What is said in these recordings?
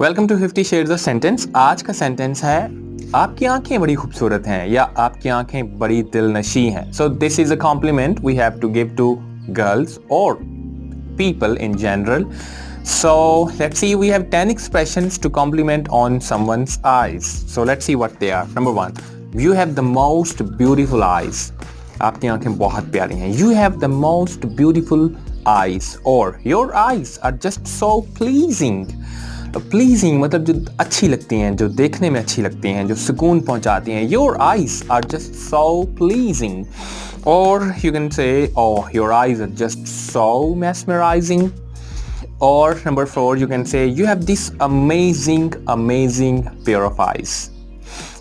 Welcome to 50 shades of sentence. आज का sentence है आपकी आंखें बड़ी खूबसूरत हैं या आपकी आंखें बड़ी दिलनशी हैं। So this is a compliment we have to give to girls और people in general. So let's see, we have 10 expressions to compliment on someone's eyes. So let's see what they are. Number one, you have the most beautiful eyes. आपकी आंखें बहुत प्यारी हैं. You have the most beautiful eyes. Or your eyes are just so pleasing. Pleasing मतलब जो अच्छी लगती हैं, जो देखने में अच्छी लगती हैं, जो सुकून पहुंचाती हैं. Your eyes are just so pleasing. और you can say oh your eyes are just so mesmerizing. Or number 4, you can say you have this amazing pair of eyes,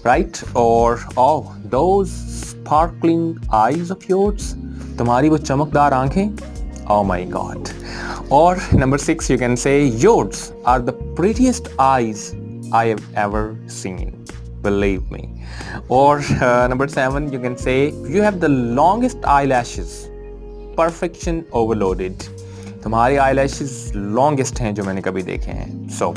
right? Or oh those sparkling eyes of yours, तुम्हारी वो चमकदार आंखें, oh my god. Or number 6, you can say yours are the prettiest eyes I have ever seen, believe me. Or number 7, you can say you have the longest eyelashes, perfection overloaded. तुम्हारी eyelashes longest हैं जो मैंने कभी देखे हैं. So,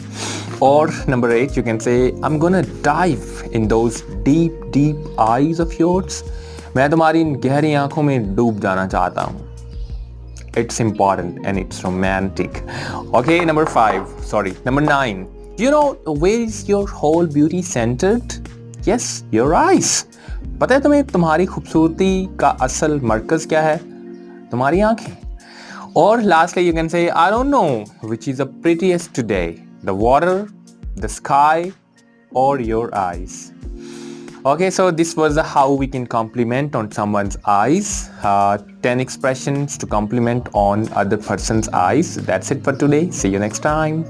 or number 8, you can say I'm gonna dive in those deep eyes of yours. मैं तुम्हारी इन गहरी आंखों में डूब जाना चाहता हूँ. It's important and it's romantic. Okay, number 9. You know where is your whole beauty centered? Yes, your eyes. पता है तुम्हें तुम्हारी खूबसूरती का असल मरकज क्या है? तुम्हारी आंखें. Or lastly, you can say, I don't know which is the prettiest today, the water, the sky, or your eyes. Okay, so this was how we can compliment on someone's eyes. 10 expressions to compliment on other person's eyes. That's it for today. See you next time.